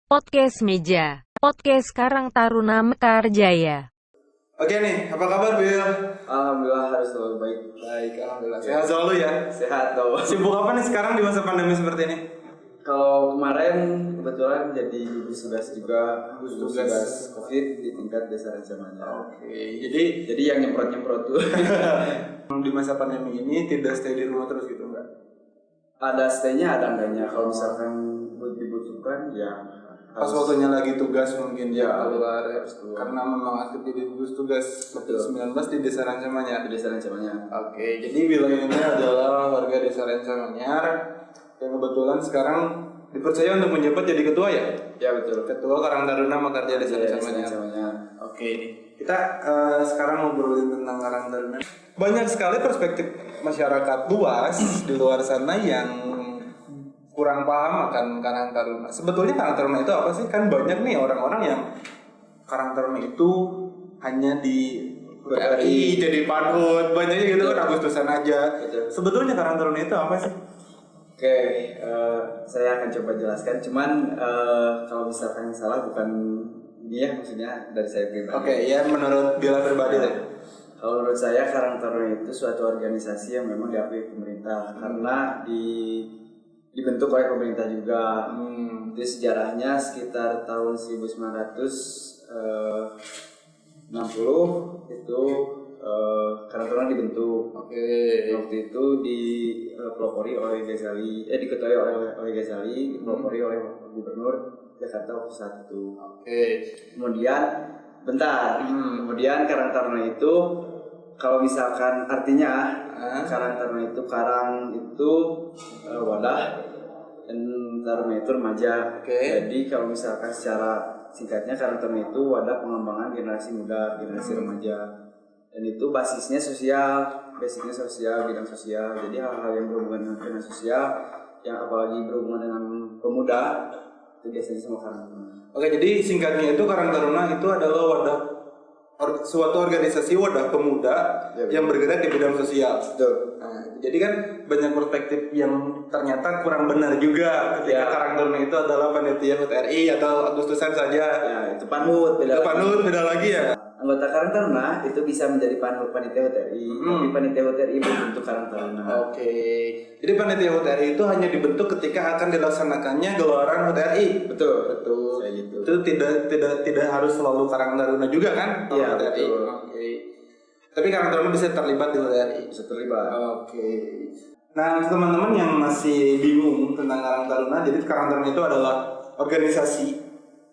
Podcast Meja, Podcast Karang Taruna Mekarjaya. Oke nih, apa kabar Bill? Alhamdulillah harus selalu baik. Baik, alhamdulillah. Sehat selalu ya. Sehat dong. Sibuk apa nih sekarang di masa pandemi seperti ini? Kalau kemarin kebetulan jadi gugus tugas juga, Gugus gugus tugas. tugas COVID di tingkat desa rencananya. Oke, Jadi yang nyemprot-nyemprot tuh di masa pandemi ini tidak stay di rumah terus gitu enggak? ada stay-nya ada enggaknya. Kalau misalkan dibutuhkan ya Pas waktunya lagi tugas mungkin Ya, keluar ya. harus keluar. Karena memang aktif jadi gugus tugas Betul. COVID-19 di Desa Rancamanyar. di desa rencananya. Oke, jadi wilayah ini adalah warga Desa Rancamanyar yang kebetulan sekarang dipercaya untuk menjabat jadi ketua ya? Ya betul. Ketua Karang Taruna Mekarjaya Desa Rancamanyar. rencananya. Oke nih, kita sekarang ngobrolin tentang Karang Taruna. Banyak sekali perspektif masyarakat luas di luar sana yang kurang paham akan Karang Taruna. Sebetulnya Karang Taruna itu apa sih? Kan banyak nih orang-orang yang Karang Taruna itu hanya di RI jadi panhut, banyaknya gitu kan Agustusan aja. Betul. Sebetulnya Karang Taruna itu apa sih? Oke, saya akan coba jelaskan. Cuman kalau misalkan salah bukan ini ya, maksudnya dari saya pribadi. Oke, ya menurut Bila pribadi deh. Kalau menurut saya Karang Taruna itu suatu organisasi yang memang diakui pemerintah karena dibentuk oleh pemerintah juga. Itu sejarahnya sekitar tahun 1960 itu Karang Taruna dibentuk. Oke. Waktu itu dipelopori oleh Ghazali, diketuai oleh Ghazali, dipelopori oleh Gubernur Jakarta waktu saat itu. Oke. Kemudian kemudian Karang Taruna itu kalau misalkan artinya Karang Taruna itu wadah dan Taruna itu remaja. Oke. Jadi kalau misalkan secara singkatnya Karang Taruna itu wadah pengembangan generasi muda, generasi remaja. Dan itu basisnya sosial, bidang sosial. Jadi hal-hal yang berhubungan dengan sosial, yang apalagi berhubungan dengan pemuda, itu biasanya sama Karang Taruna. Oke, jadi singkatnya itu Karang Taruna itu adalah wadah suatu organisasi wadah pemuda Ya, yang bergerak di bidang sosial. Betul. Nah, jadi kan banyak perspektif yang ternyata kurang benar juga ketika Ya. Karang Taruna itu adalah panitia HUT RI atau Agustusan saja. Ya, itu panhut, Itu panut beda lagi ya. Anggota Karang Taruna itu bisa menjadi panitia HUT RI, tapi panitia HUT RI berbentuk Karang Taruna. Oke. Jadi panitia HUT RI itu hanya dibentuk ketika akan dilaksanakannya gelaran HUT RI. Betul. Betul. Kayak gitu. Itu tidak harus selalu Karang Taruna juga kan? kalau Iya, HUT RI. betul. Oke. Tapi Karang Taruna bisa terlibat di HUT RI. Bisa terlibat. Oke. Nah, teman-teman yang masih bingung tentang Karang Taruna, jadi Karang Taruna itu adalah organisasi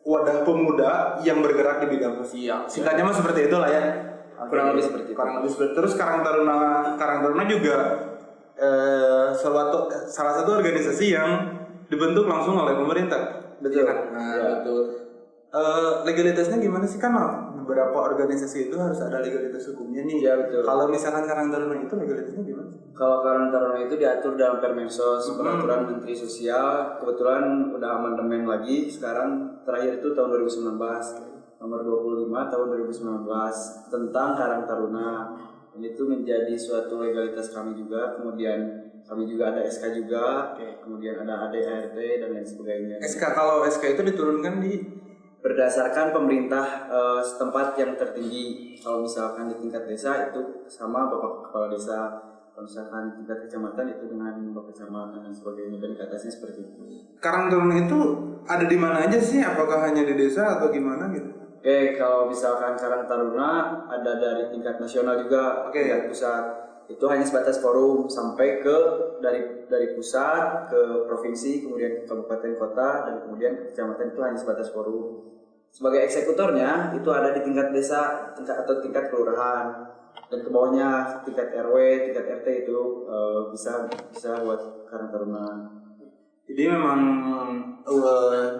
wadah pemuda yang bergerak di bidang sosial. Singkatnya mah seperti itulah ya. Kurang lebih seperti itu. Kurang lebih seperti. Terus Karang Taruna juga salah satu organisasi yang dibentuk langsung oleh pemerintah. Betul. Kan? Nah, Ya. betul. Legalitasnya gimana sih, kan beberapa organisasi itu harus ada legalitas hukumnya nih. Iya, betul. Kalau misalkan Karang Taruna itu legalitasnya gimana? Kalau Karang Taruna itu diatur dalam Permensos, Peraturan Menteri Sosial. Kebetulan udah amandemen lagi sekarang, terakhir itu tahun 2019, nomor 25 tahun 2019 tentang Karang Taruna. Ini itu menjadi suatu legalitas kami juga. Kemudian kami juga ada SK juga, kemudian ada ADART dan lain sebagainya. Kalau SK itu diturunkan di Berdasarkan pemerintah setempat yang tertinggi. Kalau misalkan di tingkat desa itu sama Bapak Kepala Desa, kalau misalkan di tingkat kecamatan itu dengan Bapak Kecamatan dan sebagainya, dan ke atasnya seperti itu. Karang Taruna itu ada di mana aja sih? Apakah hanya di desa atau gimana gitu? Oke, kalau misalkan Karang Taruna ada dari tingkat nasional juga, Oke. tingkat pusat. Itu hanya sebatas forum sampai ke dari pusat ke provinsi, kemudian ke kabupaten kota, dan kemudian ke kecamatan, itu hanya sebatas forum. Sebagai eksekutornya itu ada di tingkat desa, tingkat kelurahan, dan ke bawahnya tingkat RW, tingkat RT itu bisa buat Karang Taruna. Jadi memang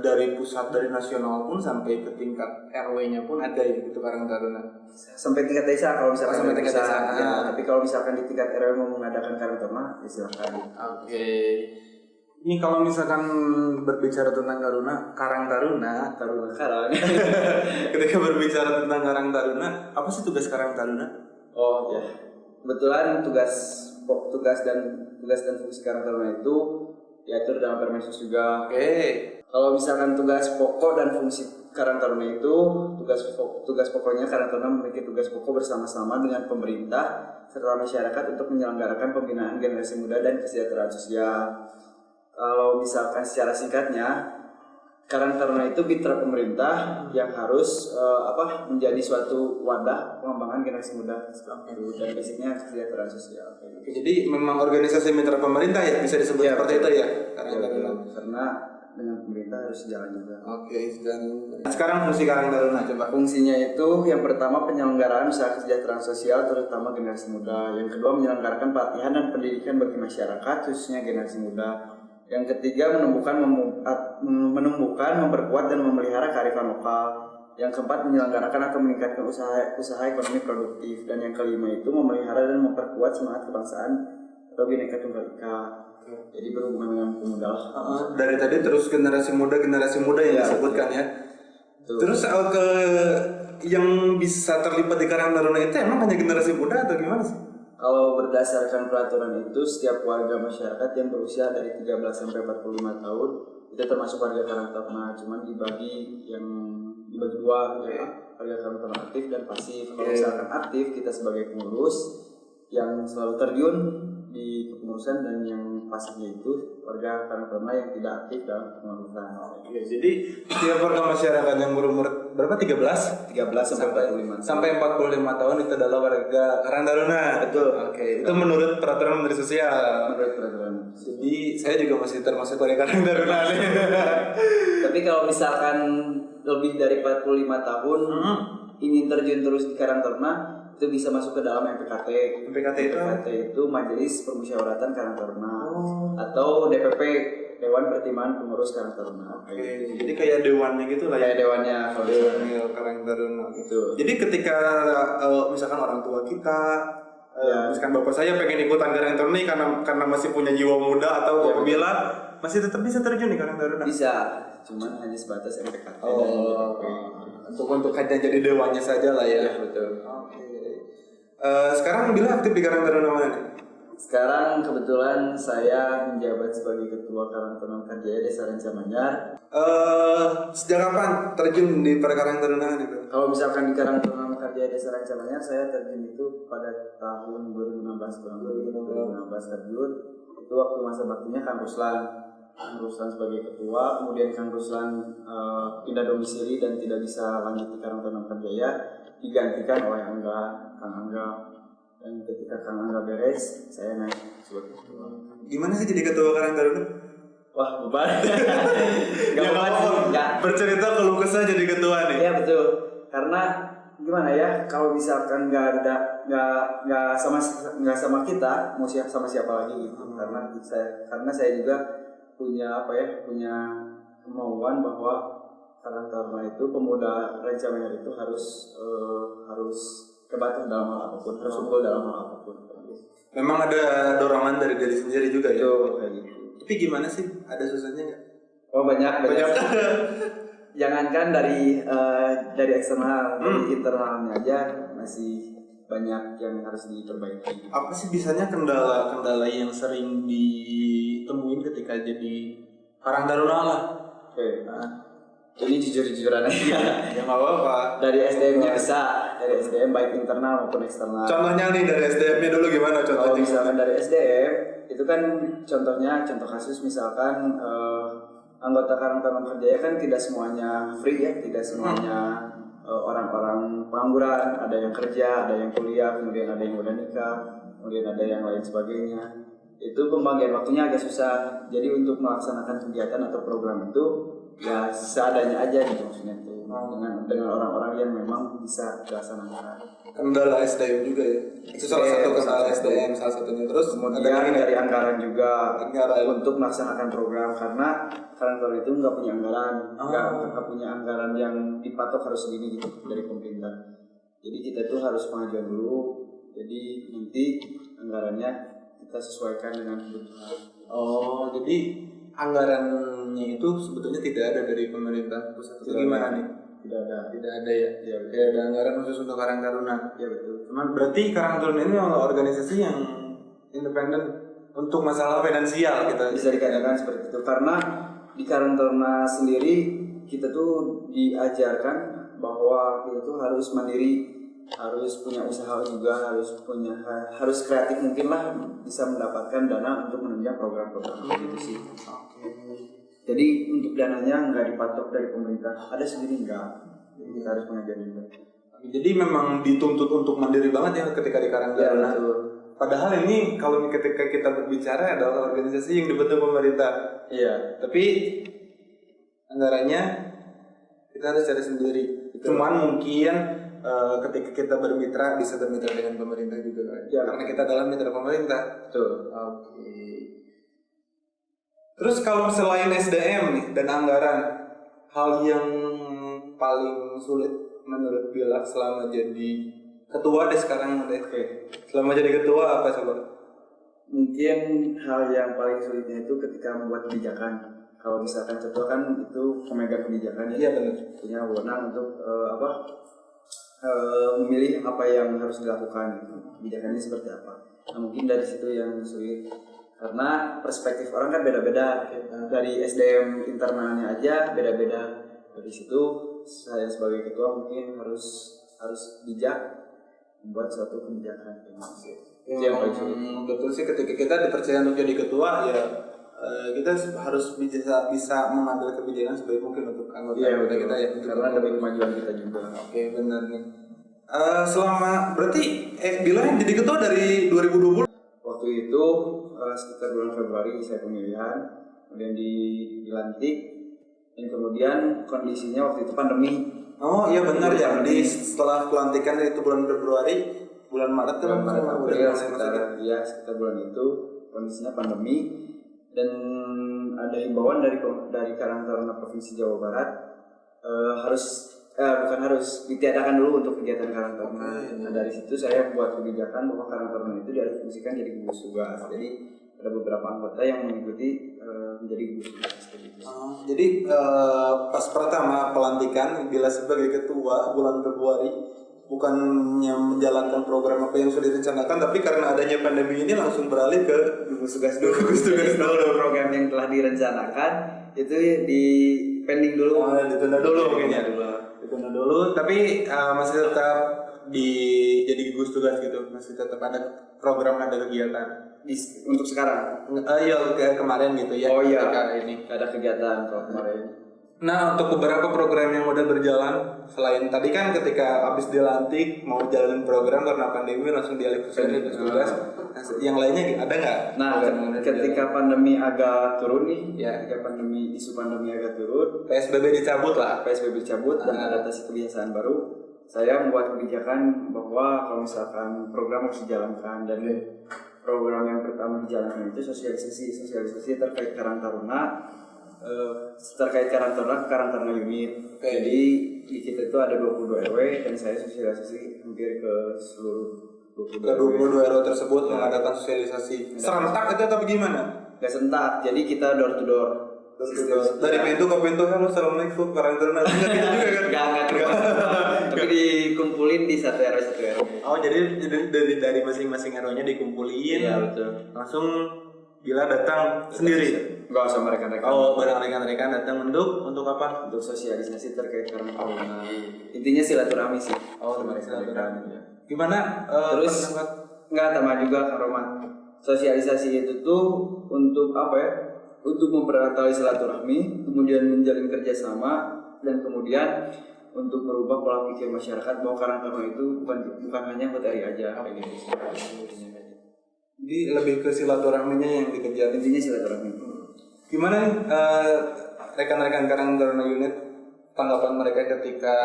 dari pusat, dari nasional pun sampai ke tingkat RW-nya pun ada ya gitu Karang Taruna. Sampai tingkat desa kalau misalkan Sampai tingkat pusat, desa. ya. Tapi kalau misalkan di tingkat RW mau mengadakan Karang Taruna, ya silakan. Oke. Ini kalau misalkan berbicara tentang Karang Taruna, Karang. ketika berbicara tentang Karang Taruna, apa sih tugas Karang Taruna? Oh ya, kebetulan tugas dan fungsi Karang Taruna itu diatur dalam Permensos juga. Oke. Kalau misalkan tugas pokok dan fungsi Karang Taruna itu, tugas pokoknya Karang Taruna memiliki tugas pokok bersama-sama dengan pemerintah serta masyarakat untuk menyelenggarakan pembinaan generasi muda dan kesejahteraan sosial. Kalau misalkan secara singkatnya, Karang Taruna itu mitra pemerintah yang harus menjadi suatu wadah pengembangan generasi muda dan basicnya kesejahteraan sosial. Jadi memang organisasi mitra pemerintah ya, bisa disebut Ya, seperti itu ya? Ya, karena dengan pemerintah harus sejalan juga. Oke, dan sekarang fungsi Karang Taruna coba. Fungsinya itu yang pertama penyelenggaraan usaha kesejahteraan sosial terutama generasi muda. Yang kedua menyelenggarakan pelatihan dan pendidikan bagi masyarakat khususnya generasi muda. Yang ketiga menumbuhkan, memperkuat dan memelihara kearifan lokal. Yang keempat menyelenggarakan atau meningkatkan usaha ekonomi produktif. Dan yang kelima itu memelihara dan memperkuat semangat kebangsaan atau Bhinneka Tunggal Ika. Jadi berhubungan dengan pemuda. Dari tadi terus generasi muda yang disebutkan ya. Terus ke yang bisa terlibat di Karang Taruna itu emang hanya generasi muda atau gimana sih? Kalau berdasarkan peraturan itu setiap warga masyarakat yang berusia dari 13 sampai 45 tahun itu termasuk warga Karang Taruna, cuman dibagi dua ya, warga Karang Taruna aktif dan pasif. Kalau misalkan aktif kita sebagai pengurus yang selalu terjun di kepengurusan dan yang pasifnya itu warga Karang Taruna yang tidak aktif dalam kepengurusan. Oke, jadi setiap warga masyarakat yang berumur berapa? 13 sampai 45 tahun itu adalah warga Karang Taruna. Betul. Oke, itu menurut peraturan Menteri Sosial. Menurut peraturan. Jadi saya juga masih termasuk warga Karang Taruna nih. Tapi kalau misalkan lebih dari 45 tahun ingin terjun terus di Karang Taruna itu bisa masuk ke dalam MPKT. MPKT itu Majelis Permusyawaratan Karang Taruna atau DPP, Dewan Pertimbangan Pengurus Karang Taruna. Oke, jadi kayak dewannya gitu lah ya. Kayak dewannya kalau Dewannya Karang Taruna gitu. Jadi ketika misalkan orang tua kita misalkan bapak saya pengen ikutan Karang Taruna nih karena masih punya jiwa muda atau apabila masih tetap bisa terjun di Karang Taruna. Bisa, cuman hanya sebatas MPKT dan DPP. Untuk hanya jadi dewannya saja lah ya. Ya, betul. Oke. Sekarang bila aktif di Karang Taruna mana nih? Sekarang kebetulan saya menjabat sebagai Ketua Karang Taruna Karjaya Desa Rancamanyar. Sejak kapan terjun di Karang Taruna nih? Kalau misalkan di Karang Taruna Karjaya Desa Rancamanyar saya terjun itu pada tahun 2016 terjun. Itu waktu masa baktinya Kang Ruslan sebagai ketua, kemudian Kang Ruslan pindah domisili dan tidak bisa lanjut di Karang Taruna Karjaya, digantikan oleh Kang Angga. Dan ketika Kang Angga beres, saya naik sebagai ketua. Gimana sih jadi ketua Karang Taruna? Wah, beban. Gak beban sih, enggak. Bercerita keluh kesah jadi ketua nih. Iya betul. Karena gimana ya, kalau misalkan nggak sama kita, mau sama siapa lagi gitu. Karena saya juga punya kemauan bahwa Karang Taruna itu pemuda Rancamanyar itu harus kebatur dalam hal apapun, harus unggul dalam hal apapun. Memang ada dorongan dari diri sendiri juga ya. Kayak gitu. Tapi gimana sih? Ada susahnya nggak? Oh banyak. Jangankan dari eksternal, dari internalnya aja masih banyak yang harus diperbaiki. Apa sih biasanya kendala yang sering ditemuin ketika jadi Karang Taruna lah? Oke. Ini jujur-jujuran aja. Ya nggak apa-apa. Dari SDM-nya bisa, dari SDM baik internal maupun eksternal. Contohnya nih dari SDM-nya dulu gimana contohnya? Kalau misalkan dari SDM itu kan contoh kasus misalkan anggota Karang Taruna Karjaya kan tidak semuanya free ya, tidak semuanya orang-orang pengangguran, ada yang kerja, ada yang kuliah, kemudian ada yang udah nikah, kemudian ada yang lain sebagainya. Itu pembagian waktunya agak susah. Jadi untuk melaksanakan kegiatan atau program itu ya seadanya aja gitu maksudnya tuh dengan orang-orang yang memang bisa dilaksanakan. Kendala SDM juga ya. Itu salah satu kendala SDM salah satunya. Terus kemudian dari anggaran juga untuk melaksanakan program karena Karang Taruna itu nggak punya anggaran, nggak punya anggaran yang dipatok harus segini gitu dari pemerintah. Jadi kita tuh harus pengajuan dulu. Jadi nanti anggarannya kita sesuaikan dengan kebutuhan. Oh, jadi anggarannya itu sebetulnya tidak ada dari pemerintah pusat. Itu gimana nih? Tidak ada ya. Tidak ada anggaran khusus untuk Karang Taruna. Ya betul. Cuman berarti Karang Taruna ini organisasi yang independen untuk masalah finansial kita. Bisa dikatakan seperti itu karena di Karang Taruna sendiri kita tuh diajarkan bahwa kita tuh harus mandiri, harus punya usaha juga, harus kreatif mungkin lah bisa mendapatkan dana untuk menunjang program-program gitu sih. Jadi untuk dananya nggak dipatok dari pemerintah, ada sendiri nggak. Jadi kita harus mengajar juga. Jadi memang dituntut untuk mandiri banget ya ketika di Karang Taruna. Padahal ini kalau ketika kita berbicara adalah organisasi yang dibentuk pemerintah. Iya. Tapi anggarannya kita harus cari sendiri. Cuman mungkin ketika kita bermitra bisa bermitra dengan pemerintah juga kan? Ya. Karena kita adalah mitra pemerintah. Betul. Oke. Terus kalau selain SDM nih dan anggaran, hal yang paling sulit menurut Bila selama jadi ketua deh sekarang deh. Selama jadi ketua apa coba? Mungkin hal yang paling sulitnya itu ketika membuat kebijakan. Kalau misalkan ketua kan itu pemegang kebijakan ya. Iya benar. Punya wewenang untuk memilih apa yang harus dilakukan gitu. Kebijakannya seperti apa. Nah, mungkin dari situ yang sulit karena perspektif orang kan beda-beda. Dari SDM internalnya aja beda-beda. Dari situ saya sebagai ketua mungkin harus bijak membuat suatu kebijakan. Itu yang paling sulit. Betul sih, ketika kita dipercaya untuk jadi ketua ya kita harus bisa mengambil kebijakan sebaik mungkin untuk anggota kita ya, karena demi kemajuan kita juga. Oke, benar nih. Selama berarti Bila yang jadi ketua dari 2020? Waktu itu sekitar bulan Februari saya pemilihan, kemudian dilantik, dan kemudian kondisinya waktu itu pandemi. Oh iya benar ya. Setelah pelantikan itu bulan Februari, bulan Maret kan sekitar bulan itu kondisinya pandemi. Dan ada himbauan dari Karang Taruna Provinsi Jawa Barat harus ditiadakan dulu untuk kegiatan Karang Taruna. Nah, dari situ saya buat kebijakan bahwa Karang Taruna itu dialihfungsikan jadi gugus tugas. Jadi ada beberapa anggota yang mengikuti menjadi gugus tugas. Jadi pas pertama pelantikan Bila sebagai ketua bulan Februari bukannya menjalankan program apa yang sudah direncanakan, tapi karena adanya pandemi ini langsung beralih ke gugus tugas dulu. Program yang telah direncanakan itu di pending dulu. Ditunda dulu mungkin ya. Ditunda dulu, tapi masih tetap jadi gugus tugas gitu, masih tetap ada program, ada kegiatan. Untuk sekarang? Iya, kayak kemarin gitu ya. Oh iya, ini ada kegiatan kalau kemarin. Nah, untuk beberapa program yang udah berjalan, selain tadi kan ketika habis dilantik mau jalanin program karena pandemi langsung dialihkan ke tugas. Yang lainnya ada nggak? Nah, ketika pandemi agak turun nih, ketika isu pandemi agak turun, PSBB dicabut dan adaptasi kebiasaan baru, saya membuat kebijakan bahwa kalau misalkan program harus dijalankan, dan program yang pertama dijalankan itu sosialisasi terkait Karang Taruna. Terkait Karang Taruna unit. Jadi di kita itu ada 22 RW dan saya sosialisasi hampir ke seluruh 22 RW tersebut mengadakan sosialisasi. Serentak itu atau gimana? Gak sentak, jadi kita door to door. Dari pintu ke pintu, halo assalamualaikum Karang Taruna. Enggak. Tapi dikumpulin di satu RW. Oh, jadi dari masing-masing RW-nya dikumpulin. Iya, betul. Langsung Bila datang sendiri? Enggak usah rekan-rekan. Oh, bareng rekan-rekan datang untuk apa? Untuk sosialisasi terkait Karang Taruna. Intinya silaturahmi sih. Oh, silaturahmi. Gimana? Terus enggak tambah juga Kak Roman. Sosialisasi itu tuh untuk apa ya? Untuk mempererat tali silaturahmi, kemudian menjalin kerjasama, dan kemudian untuk merubah pola pikir masyarakat bahwa Karang Taruna itu bukan hanya buat RI aja. Jadi lebih ke silaturahminya yang dikejar. Intinya silaturahmi. Gimana nih rekan-rekan Karang Taruna unit, tanggapan mereka ketika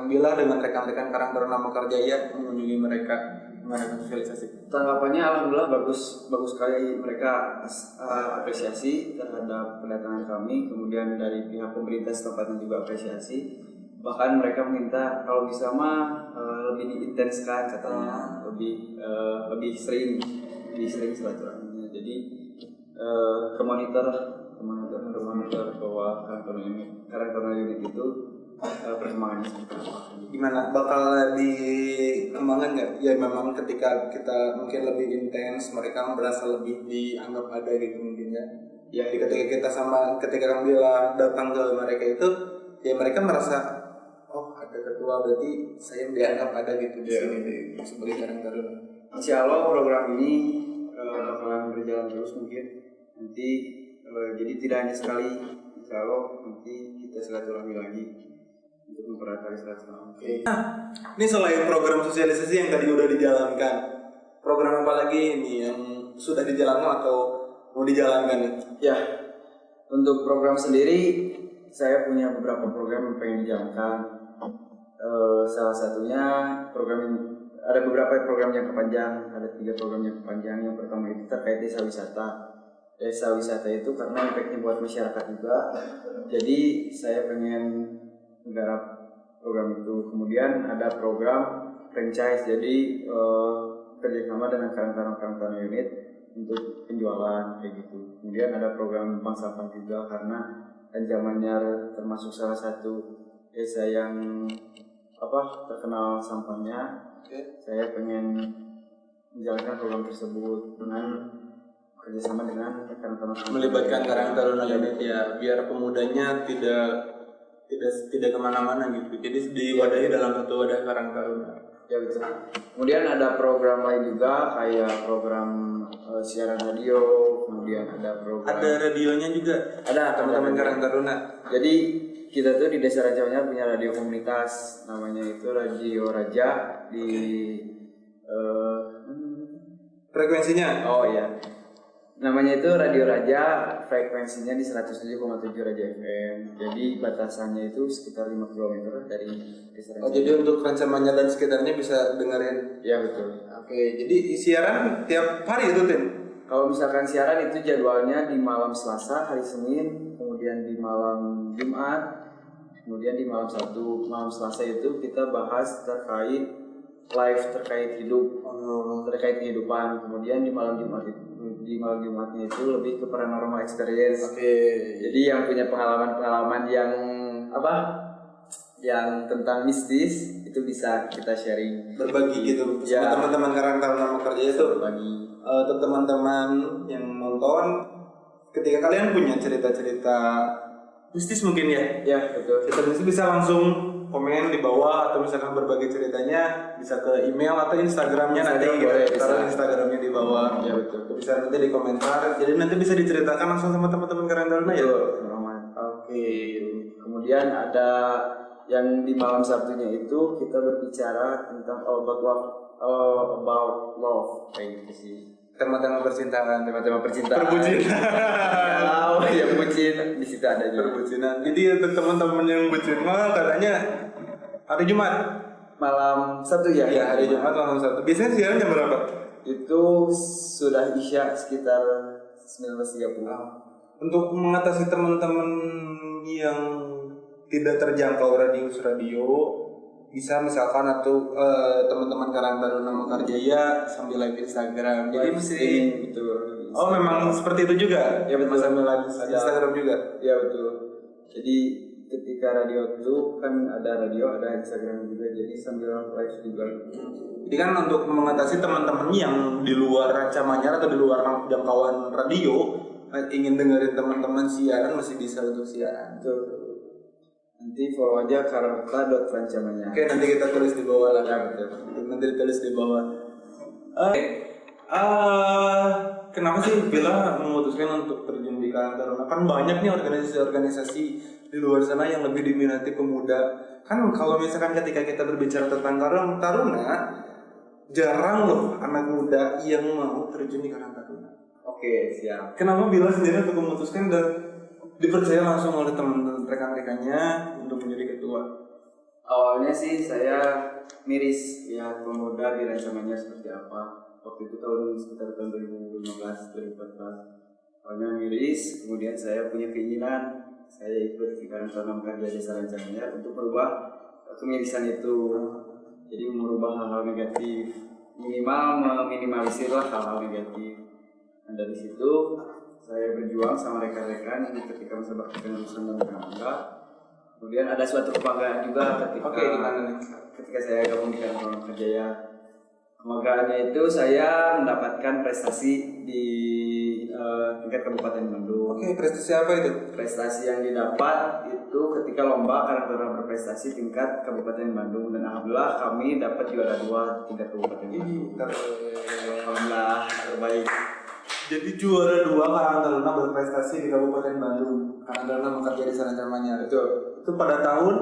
Bila dengan rekan-rekan Karang Taruna Mekarjaya mengunjungi mereka mengadakan sosialisasi? Tanggapannya alhamdulillah bagus sekali. Mereka apresiasi terhadap kedatangan kami, kemudian dari pihak pemerintah setempatnya juga apresiasi. Bahkan mereka meminta kalau bisa lebih diintenskan katanya, lebih sering silaturahminya. Jadi ke monitor bahwa Karang Taruna unit itu perkembangannya seperti apa. Gimana? Bakal dikembangkan nggak? Ya memang ketika kita mungkin lebih intens, mereka merasa lebih dianggap ada gitu mungkin ya. Ya, Jadi ketika Kang Bila datang ke mereka itu, ya mereka merasa oh ada ketua, berarti saya dianggap ada gitu di sini sebagai Karang Taruna. Insya Allah program ini bakalan berjalan terus mungkin nanti, jadi tidak hanya sekali. Insya Allah nanti kita silaturahmi lagi untuk mempererat tali silaturahmi. Ini selain program sosialisasi yang tadi udah dijalankan, program apa lagi ini yang sudah dijalankan atau mau dijalankan nih? Ya, untuk program sendiri saya punya beberapa program yang pengen dijalankan. Salah satunya ada beberapa program jangka panjang, ada 3 program jangka panjang. Yang pertama itu terkait desa wisata. Desa wisata itu karena impactnya buat masyarakat juga, jadi saya pengen menggarap program itu. Kemudian ada program franchise, jadi kerjasama dengan karang-taruna unit untuk penjualan kayak gitu. Kemudian ada program bank sampah juga karena Anjamannya termasuk salah satu desa yang terkenal sampahnya. Saya pengen menjalankan program tersebut dengan kerjasama dengan karang-taruna, Melibatkan Karang Taruna unit ya, biar pemudanya tidak kemana-mana gitu. Jadi diwadahi dalam satu wadah Karang Taruna. Ya betul. Kemudian ada program lain juga kayak program siaran radio, kemudian ada program. Ada radionya juga. Ada Teman-teman Karang Taruna. Jadi kita tuh di Desa Raja Manyar punya radio komunitas, namanya itu Radio Raja di Frekuensinya? oh iya, namanya itu Radio Raja, frekuensinya di 107,7 Raja FM. Jadi batasannya itu sekitar 5 km dari Desa Raja. Oh, jadi untuk Rancamanya dan sekitarnya bisa dengerin. Ya betul. Oke, jadi siaran tiap hari itu, Tin? Kalau misalkan siaran itu jadwalnya di malam Selasa, hari Senin, kemudian di malam Jumat, kemudian di malam Sabtu. Malam Selasa itu kita bahas terkait live terkait hidup, terkait kehidupan. Kemudian di malam Jumatnya itu lebih ke paranormal experience. Oke. Jadi yang punya pengalaman yang yang tentang mistis itu bisa kita sharing, Berbagi gitu Ya. sama teman-teman Karang Taruna Kerja itu. berbagi. Untuk teman-teman yang nonton, ketika kalian punya cerita-cerita mistis mungkin ya, Ya betul. cerita mistis bisa langsung komen di bawah, atau misalkan berbagi ceritanya bisa ke email atau Instagramnya. Nanti Instagram kita boleh, taruh bisa. Instagramnya di bawah. Ya betul. Bisa nanti di komentar, jadi nanti bisa diceritakan langsung sama teman-teman Karang Taruna ya. Betul, Roman. Oke. Kemudian ada yang di malam Sabtunya itu kita berbicara tentang about love kayak gitu sih. Tema-tema percintaan. Tema-tema percintaan. Perbucinan. Kalau yang bucin di situ adanya. Perbucinan. Jadi untuk teman-teman yang bucin mah katanya hari Jumat. Malam Sabtu ya. Iya, hari Jumat malam Sabtu. Biasanya siaran jam berapa? Itu sudah Isya sekitar 19.30. Untuk mengatasi teman-teman yang tidak terjangkau radio, bisa misalkan atau teman-teman Karang Taruna Mekarjaya sambil live Instagram. Jadi mesti betul. oh memang seperti itu juga. Ya, betul. Sambil live Instagram juga. Ya betul. Jadi ketika radio itu kan ada radio, ada Instagram juga, jadi sambil live juga. Jadi kan untuk mengatasi teman-teman yang di luar Rancamanyar atau di luar jangkauan radio ingin dengerin teman-teman siaran, masih bisa untuk siaran. Betul. Nanti follow aja karangta.rancamanyar. Oke, nanti kita tulis di bawah lah. Ya betul. Nanti ditulis di bawah. Kenapa sih Bila memutuskan untuk terjun di Karang Taruna? Kan banyak nih organisasi-organisasi di luar sana yang lebih diminati pemuda. Kan kalau misalkan ketika kita berbicara tentang Karang Taruna, jarang loh anak muda yang mau terjun di Karang Taruna. Oke, siap. Kenapa Bila sendiri untuk memutuskan dan dipercaya langsung oleh teman-teman rekan-rekannya untuk menjadi ketua? Awalnya sih saya miris lihat pemuda di Rancamanyar seperti apa. Waktu itu sekitar tahun 2015, 2014. Awalnya miris, kemudian saya punya keinginan saya ikut di Karang Taruna Mekarjaya Desa Rancamanyar untuk merubah kemirisan itu. Jadi merubah hal-hal negatif, minimal meminimalisir lah hal-hal negatif. Dan dari situ saya berjuang sama rekan-rekan yang ketika masa baktikan lulusan dan bangga. Kemudian ada suatu kebanggaan juga ketika saya gabung di Karang Taruna Mekarjaya. Kebanggaannya itu saya mendapatkan prestasi di tingkat Kabupaten Bandung. Oke, prestasi apa itu? Prestasi yang didapat itu ketika lomba Karang Taruna berprestasi tingkat Kabupaten Bandung, dan alhamdulillah kami dapat juara 2 tingkat Kabupaten Bandung. Alhamdulillah terbaik. Jadi juara 2 Karang Taruna berprestasi di Kabupaten Bandung. Karang Taruna bekerja di sana namanya. Betul. Itu pada tahun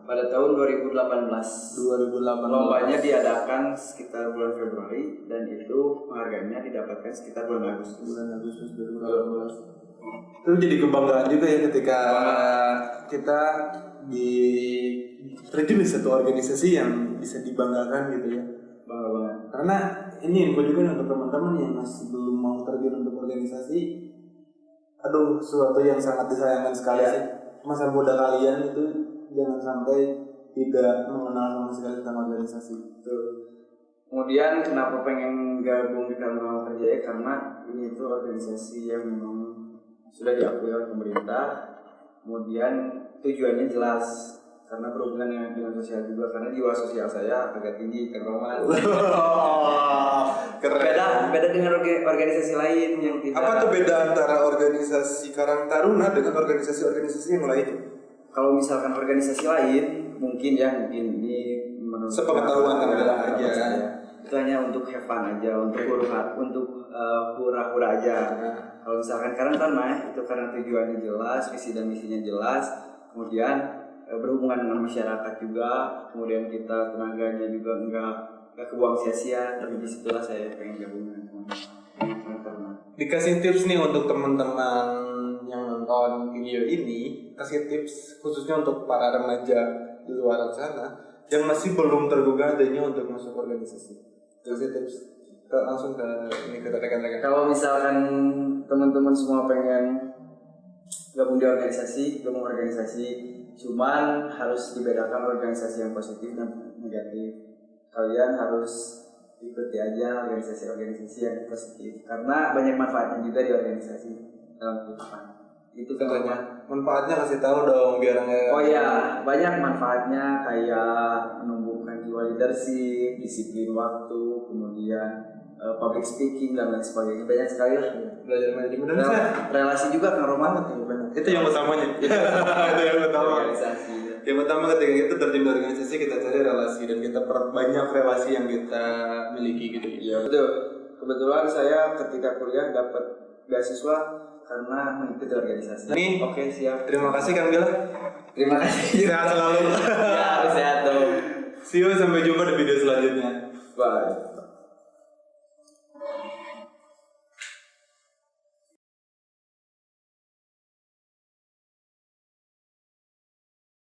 Pada tahun 2018. 2018. Lombanya diadakan sekitar bulan Februari dan itu penghargaannya didapatkan sekitar bulan Agustus. Bulan Agustus 2018. Itu jadi kebanggaan juga ya ketika kita terjun di satu organisasi yang bisa dibanggakan gitu ya. Bangga banget. Karena ini info juga untuk teman-teman yang masih belum mau terjun untuk organisasi. Aduh, sesuatu yang sangat disayangkan sekali sih. Masa muda kalian itu jangan sampai tidak mengenal sama sekali tentang organisasi. Betul. Kemudian kenapa pengen gabung di Karang Kerja ya, karena ini itu organisasi yang memang sudah diakui oleh pemerintah. Kemudian tujuannya jelas karena berhubungan dengan sosial juga, karena jiwa sosial saya agak tinggi kan Roman. Beda dengan organisasi lain yang tidak. Apa tuh beda antara organisasi Karang Taruna dengan organisasi-organisasi yang lain? Kalau misalkan organisasi lain mungkin ini menurut sepengetahuan Anda aja. Itu hanya untuk have fun aja, untuk hura-hura aja. Kalau misalkan Karang Taruna itu karena tujuannya jelas, visi dan misinya jelas, kemudian berhubungan dengan masyarakat juga, kemudian kita tenaganya juga enggak kebuang sia-sia. Tapi disitulah saya pengen gabung dengan Karang Taruna. Dikasih tips nih untuk teman-teman yang nonton video ini, kasih tips khususnya untuk para remaja di luar sana yang masih belum tergugah adanya untuk masuk organisasi. Kasih tips langsung ke rekan-rekan. Kalau misalkan teman-teman semua pengen gabung organisasi, cuman harus dibedakan organisasi yang positif dan negatif. Kalian harus ikuti aja organisasi-organisasi yang positif karena banyak manfaatnya juga di organisasi dalam kehidupan. Itu contohnya. Manfaatnya kasih tahu dong biar Oh iya, banyak manfaatnya kayak menumbuhkan jiwa leadership, disiplin waktu, kemudian public speaking dan lain sebagainya. Banyak sekali lah. belajar manajemen dan Relasi juga kan Roman. itu yang utamanya. Itu yang utama. Organisasi. Yang pertama ketika kita terjun di organisasi kita cari relasi dan kita perbanyak relasi yang kita miliki gitu. Iya betul. Kebetulan saya ketika kuliah dapat beasiswa karena mengikuti organisasi. Nih, Oke, siap. Terima kasih Kang Bila. Terima kasih. Sehat selalu. Ya, harus sehat dong. See you, sampai jumpa di video selanjutnya. Bye.